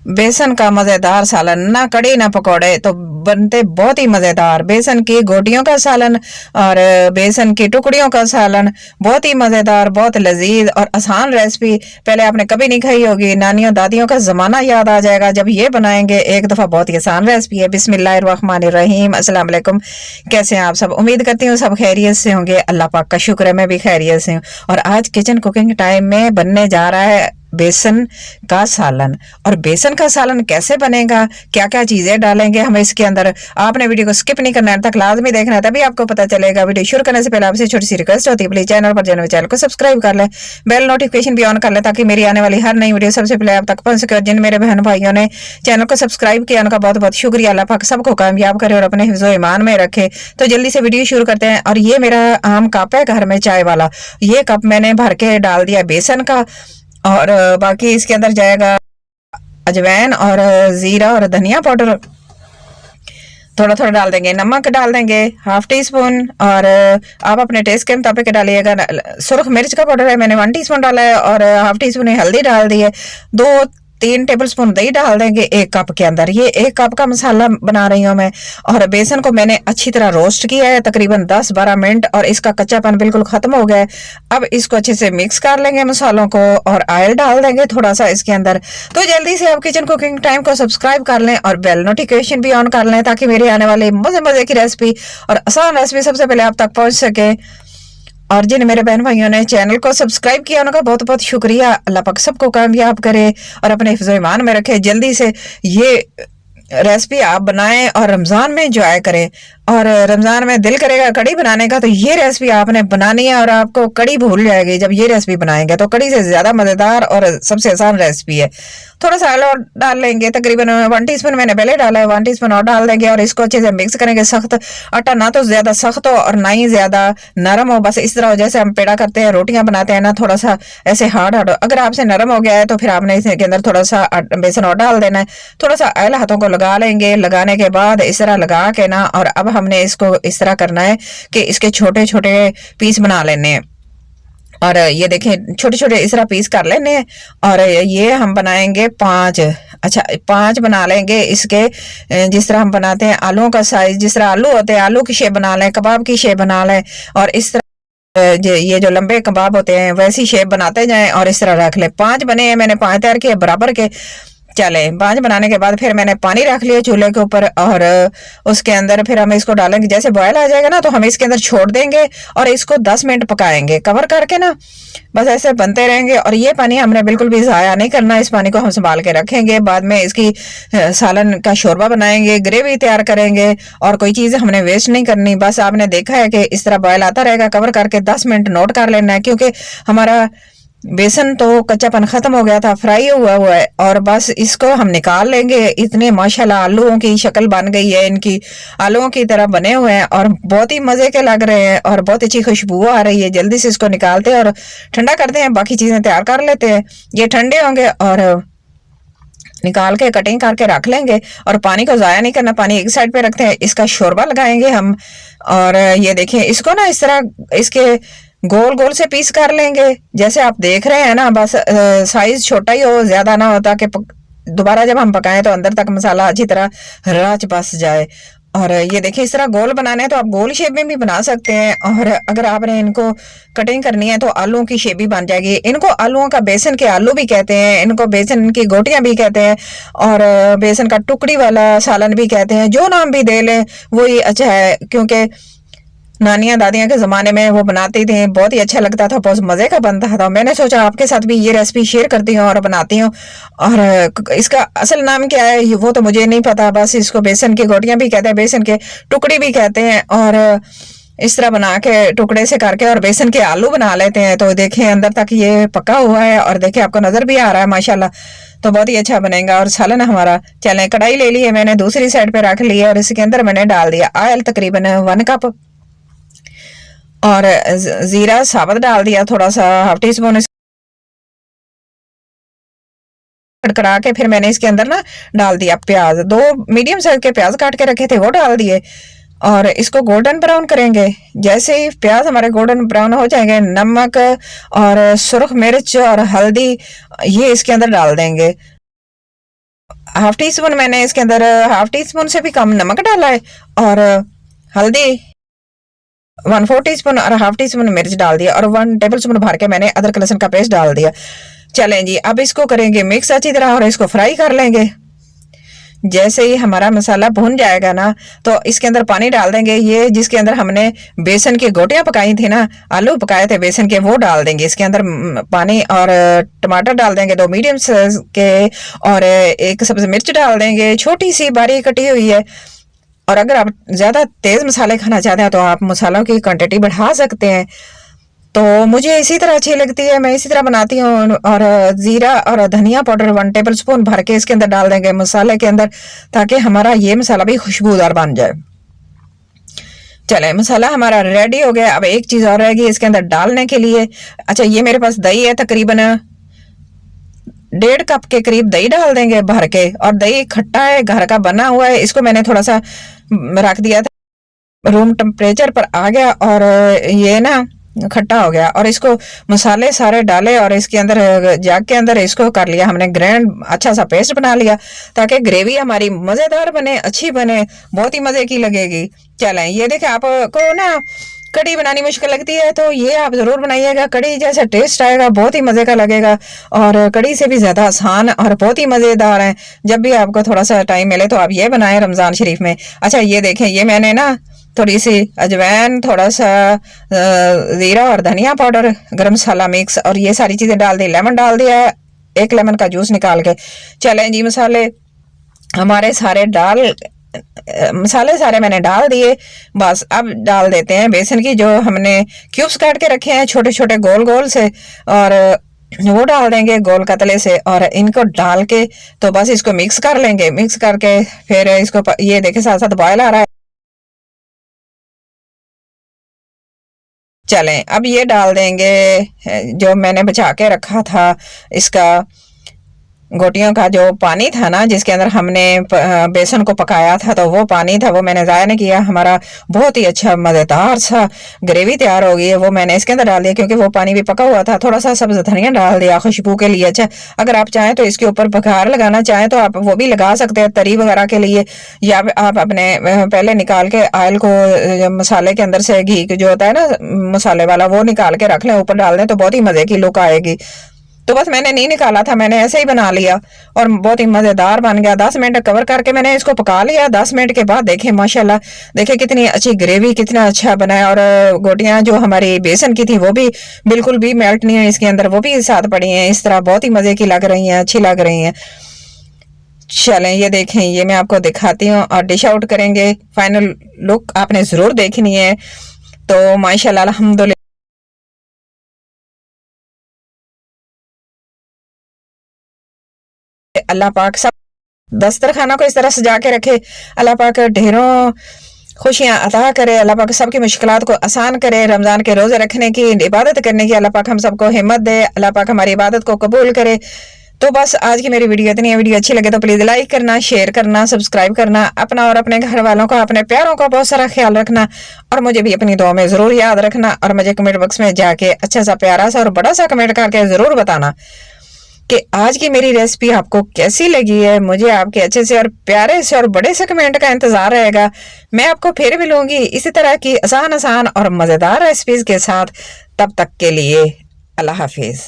बेसन का मजेदार सालन, ना कड़ी ना पकौड़े, तो बनते बहुत ही मजेदार। बेसन की गोटियों का सालन और बेसन की टुकड़ियों का सालन, बहुत ही मजेदार, बहुत लजीज और आसान रेसिपी। पहले आपने कभी नहीं खाई होगी, नानियों दादियों का जमाना याद आ जाएगा जब ये बनाएंगे एक दफा। बहुत ही आसान रेसिपी है। बिस्मिल्लाहिर्रहमानिर्रहीम। अस्सलाम वालेकुम। कैसे हैं आप सब? उम्मीद करती हूँ सब खैरियत से होंगे। अल्लाह पाक का शुक्र है मैं भी खैरियत से हूँ। और आज किचन कुकिंग टाइम में बनने जा रहा है बेसन का सालन। और बेसन का सालन कैसे बनेगा, क्या क्या चीजें डालेंगे हम इसके अंदर, आपने वीडियो को स्किप नहीं करना है, तक लाजमी देखना है, तभी आपको पता चलेगा। वीडियो शुरू करने से पहले आपसे छोटी सी रिक्वेस्ट होती है, प्लीज चैनल पर जाने चैनल को सब्सक्राइब कर लें, बेल नोटिफिकेशन भी ऑन कर लें, ताकि मेरी आने वाली हर नई वीडियो सबसे पहले आप तक पहुंच सके। और जिन मेरे बहन भाइयों ने चैनल को सब्सक्राइब किया उनका बहुत बहुत शुक्रिया। अल्लाह पाक सबको कामयाब करे और अपने हिफ्ज़ो ईमान में रखे। तो जल्दी से वीडियो शुरू करते हैं। और ये मेरा आम कप है घर में चाय वाला, ये कप मैंने भर के डाल दिया बेसन का। और बाकी इसके अंदर जाएगा अजवैन और जीरा और धनिया पाउडर थोड़ा थोड़ा डाल देंगे, नमक डाल देंगे हाफ टी स्पून, और आप अपने टेस्ट के मुताबिक डालिएगा। सुरख मिर्च का पाउडर है मैंने 1 टीस्पून डाला है, और हाफ टी स्पून हल्दी डाल दी है। 2-3 टेबल स्पून दही डाल देंगे एक कप के अंदर। ये 1 कप का मसाला बना रही हूँ मैं। और बेसन को मैंने अच्छी तरह रोस्ट किया है तकरीबन 10-12 मिनट, और इसका कच्चापन बिल्कुल खत्म हो गया है। अब इसको अच्छे से मिक्स कर लेंगे मसालों को, और ऑयल डाल देंगे थोड़ा सा इसके अंदर। तो जल्दी से आप किचन कुकिंग टाइम को सब्सक्राइब कर लें और बेल नोटिफिकेशन भी ऑन कर लें, ताकि मेरी आने वाली मजे मजे की रेसिपी और आसान रेसिपी सबसे पहले आप तक पहुंच सके। और जिन मेरे बहन भाइयों ने चैनल को सब्सक्राइब किया उनका बहुत बहुत शुक्रिया। अल्लाह पाक सबको कामयाब करे और अपने हिफ्ज़ो ईमान में रखे। जल्दी से ये रेसिपी आप बनाएं और रमज़ान में एंजॉय करें। और रमज़ान में दिल करेगा कड़ी बनाने का, तो ये रेसिपी आपने बनानी है और आपको कड़ी भूल जाएगी जब ये रेसिपी बनाएंगे। तो कड़ी से ज़्यादा मज़ेदार और सबसे आसान रेसिपी है। थोड़ा सा ऑयल और डाल लेंगे, तकरीबन 1 टीस्पून मैंने पहले डाला है, 1 टीस्पून और डाल देंगे। और इसको अच्छे से मिक्स करेंगे। सख्त आटा ना तो ज़्यादा सख्त हो और ना ही ज़्यादा नरम हो, बस इस तरह हो जैसे हम पेड़ा करते हैं, रोटियां बनाते हैं ना, थोड़ा सा ऐसे हार्ड हार्ड। अगर आपसे नरम हो गया है तो फिर आपने इसके अंदर थोड़ा सा बेसन और डाल देना है। थोड़ा सा ऑयल हाथों को लगा लेंगे। लगाने के बाद इस तरह लगा के ना, और अब हमने इसको इस तरह करना है कि इसके छोटे छोटे पीस बना लेने हैं। और ये देखें छोटे छोटे इस तरह पीस कर लेने हैं। और ये हम बनाएंगे 5, अच्छा 5 बना लेंगे इसके। जिस तरह हम बनाते हैं आलूओं का साइज, जिस तरह आलू होते हैं आलू की शेप बना लें, कबाब की शेप बना लें, और इस तरह ये जो लंबे कबाब होते हैं वैसी शेप बनाते जाएं और इस तरह रख लें। 5 बने हैं, मैंने 5 तैयार किए बराबर के। चले 5 बनाने के बाद फिर मैंने पानी रख लिया चूल्हे के ऊपर, और उसके अंदर फिर हम इसको डालेंगे। जैसे बॉयल आ जाएगा ना तो हम इसके अंदर छोड़ देंगे और इसको 10 मिनट पकाएंगे कवर करके ना। बस ऐसे बनते रहेंगे। और ये पानी हमने बिल्कुल भी ज़ाया नहीं करना, इस पानी को हम संभाल के रखेंगे। बाद में इसकी सालन का शोरबा बनाएंगे, ग्रेवी तैयार करेंगे, और कोई चीज़ हमने वेस्ट नहीं करनी। बस आपने देखा है कि इस तरह बॉयल आता रहेगा, कवर करके 10 मिनट नोट कर लेना है, क्योंकि हमारा बेसन तो कच्चापन खत्म हो गया था, फ्राई हुआ हुआ है। और बस इसको हम निकाल लेंगे। इतने माशाल्लाह आलूओं की शक्ल बन गई है, इनकी आलूओं की तरह बने हुए हैं और बहुत ही मजे के लग रहे हैं और बहुत अच्छी खुशबू आ रही है। जल्दी से इसको निकालते हैं और ठंडा करते हैं, बाकी चीजें तैयार कर लेते हैं। ये ठंडे होंगे और निकाल के कटिंग करके रख लेंगे। और पानी को ज़ाया नहीं करना, पानी एक साइड पे रखते हैं। इसका शोरबा लगाएंगे हम। और ये देखिए इसको ना इस तरह इसके गोल गोल से पीस कर लेंगे, जैसे आप देख रहे हैं ना। बस साइज छोटा ही हो, ज्यादा ना होता कि दोबारा जब हम पकाएं तो अंदर तक मसाला अच्छी तरह रच बस जाए। और ये देखिए इस तरह गोल बनाने हैं तो आप गोल शेप में भी बना सकते हैं, और अगर आपने इनको कटिंग करनी है तो आलूओं की शेप भी बन जाएगी। इनको आलूओं का बेसन के आलू भी कहते हैं, इनको बेसन की गोटियां भी कहते हैं, और बेसन का टुकड़ी वाला सालन भी कहते हैं। जो नाम भी दे लें वही अच्छा है, क्योंकि नानियां दादियां के ज़माने में वो बनाती थी, बहुत ही अच्छा लगता था, बहुत मज़े का बनता था। मैंने सोचा आपके साथ भी ये रेसिपी शेयर करती हूँ और बनाती हूँ। और इसका असल नाम क्या है वो तो मुझे नहीं पता, बस इसको बेसन की गोटियां भी कहते हैं, बेसन के टुकड़ी भी कहते हैं। और इस तरह बना के टुकड़े से करके और बेसन के आलू बना लेते हैं। तो देखें अंदर तक ये पका हुआ है, और देखें आपको नज़र भी आ रहा है माशाल्लाह, तो बहुत ही अच्छा बनेगा। और सालन हमारा, चलें कढ़ाई ले ली है मैंने, दूसरी साइड पे रख लिया, और इसके अंदर मैंने डाल दिया ऑयल तकरीबन 1 कप, और जीरा साबुत डाल दिया थोड़ा सा, हाफ टी स्पून। कड़कड़ा के फिर मैंने इसके अंदर ना डाल दिया प्याज, 2 मीडियम साइज के प्याज काट के रखे थे वो डाल दिए, और इसको गोल्डन ब्राउन करेंगे। जैसे ही प्याज हमारे गोल्डन ब्राउन हो जाएंगे, नमक और सुरख मिर्च और हल्दी ये इसके अंदर डाल देंगे। हाफ टी स्पून मैंने इसके अंदर हाफ टी स्पून से भी कम नमक डाला है, और हल्दी 1/4 टीस्पून और हाफ टी स्पून मिर्च डाल दिया, और 1 टेबल स्पून भर के मैंने अदरक लहसुन का पेस्ट डाल दिया। चलें जी, अब इसको करेंगे मिक्स अच्छी तरह और इसको फ्राई कर लेंगे। जैसे ही हमारा मसाला भुन जाएगा ना, तो इसके अंदर पानी डाल देंगे। ये जिसके अंदर हमने बेसन की गोटियां पकाई थी ना, आलू पकाए थे बेसन के, वो डाल देंगे इसके अंदर पानी, और टमाटर डाल देंगे 2 मीडियम साइज के, और एक सब्जी मिर्च डाल देंगे छोटी सी बारीक कटी हुई है। और अगर आप ज़्यादा तेज़ मसाले खाना चाहते हैं तो आप मसालों की क्वांटिटी बढ़ा सकते हैं। तो मुझे इसी तरह अच्छी लगती है, मैं इसी तरह बनाती हूँ। और ज़ीरा और धनिया पाउडर 1 टेबल स्पून भर के इसके अंदर डाल देंगे मसाले के अंदर, ताकि हमारा ये मसाला भी खुशबूदार बन जाए। चले, मसाला हमारा रेडी हो गया। अब एक चीज़ और रहेगी इसके अंदर डालने के लिए। अच्छा, ये मेरे पास दही है, तकरीबन 1.5 कप के करीब दही डाल देंगे भर के। और दही खट्टा है, घर का बना हुआ है, इसको मैंने थोड़ा सा रख दिया था, रूम टेम्परेचर पर आ गया और ये ना खट्टा हो गया। और इसको मसाले सारे डाले और इसके अंदर जग के अंदर इसको कर लिया हमने ग्रैंड, अच्छा सा पेस्ट बना लिया, ताकि ग्रेवी हमारी मज़ेदार बने, अच्छी बने, बहुत ही मज़े की लगेगी। चलें, ये देखें, आपको ना कड़ी बनानी मुश्किल लगती है तो ये आप ज़रूर बनाइएगा। कड़ी जैसा टेस्ट आएगा, बहुत ही मज़े का लगेगा, और कड़ी से भी ज़्यादा आसान और बहुत ही मज़ेदार है। जब भी आपको थोड़ा सा टाइम मिले तो आप ये बनाएं रमज़ान शरीफ में। अच्छा, ये देखें, ये मैंने ना थोड़ी सी अजवाइन, थोड़ा सा ज़ीरा और धनिया पाउडर, गरम मसाला मिक्स, और ये सारी चीज़ें डाल दी। लेमन डाल दिया, 1 लेमन का जूस निकाल के। चलें जी, मसाले हमारे सारे मसाले सारे मैंने डाल दिए। बस अब डाल देते हैं बेसन की, जो हमने क्यूब्स काट के रखे हैं छोटे छोटे गोल गोल से, और वो डाल देंगे गोल कतले से, और इनको डाल के तो बस इसको मिक्स कर लेंगे। मिक्स करके फिर इसको ये देखे साथ साथ बॉयल आ रहा है। चलें, अब ये डाल देंगे जो मैंने बचा के रखा था, इसका गोटियों का जो पानी था ना, जिसके अंदर हमने बेसन को पकाया था, तो वो पानी था, वो मैंने ज़ाया नहीं किया। हमारा बहुत ही अच्छा मज़ेदार सा ग्रेवी तैयार हो गई है, वो मैंने इसके अंदर डाल दिया, क्योंकि वो पानी भी पका हुआ था। थोड़ा सा सब्ज़ धनिया डाल दिया खुशबू के लिए। अच्छा, अगर आप चाहें तो इसके ऊपर बघार लगाना चाहें तो आप वो भी लगा सकते हैं, तरी वगैरह के लिए, या आप अपने पहले निकाल के ऑयल को मसाले के अंदर से घी जो होता है ना मसाले वाला, वो निकाल के रख लें, ऊपर डाल दें तो बहुत ही मज़े की लुक आएगी। तो बस मैंने नहीं निकाला था, मैंने ऐसे ही बना लिया और बहुत ही मज़ेदार बन गया। 10 मिनट कवर करके मैंने इसको पका लिया। 10 मिनट के बाद देखें, माशाल्लाह, देखें कितनी अच्छी ग्रेवी, कितना अच्छा बना है। और गोटियां जो हमारी बेसन की थी वो भी बिल्कुल भी मेल्ट नहीं है इसके अंदर, वो भी साथ पड़ी हैं इस तरह, बहुत ही मज़े की लग रही हैं, अच्छी लग रही हैं। चलें, ये देखें, ये मैं आपको दिखाती हूँ और डिश आउट करेंगे। फाइनल लुक आपने ज़रूर देखनी है। तो माशाल्लाह, अल्हम्दुलिल्लाह, अल्लाह पाक सब दस्तरखाना को इस तरह सजा के रखे। अल्लाह पाक ढेरों खुशियाँ अता करे। अल्लाह पाक सबकी मुश्किलात को आसान करे। रमज़ान के रोज़े रखने की, इबादत करने की अल्लाह पाक हम सबको हिम्मत दे। अल्लाह पाक हमारी इबादत को कबूल करे। तो बस आज की मेरी वीडियो इतनी है। वीडियो अच्छी लगे तो प्लीज़ लाइक करना, शेयर करना, सब्सक्राइब करना। अपना और अपने घर वालों का, अपने प्यारों का बहुत सारा ख्याल रखना, और मुझे भी अपनी दुआ में ज़रूर याद रखना। और मुझे कमेंट बॉक्स में जाके अच्छा सा, प्यारा सा और बड़ा सा कमेंट करके ज़रूर बताना कि आज की मेरी रेसिपी आपको कैसी लगी है। मुझे आपके अच्छे से और प्यारे से और बड़े से कमेंट का इंतज़ार रहेगा। मैं आपको फिर मिलूंगी इसी तरह की आसान आसान और मज़ेदार रेसिपीज़ के साथ। तब तक के लिए अल्लाह हाफिज़।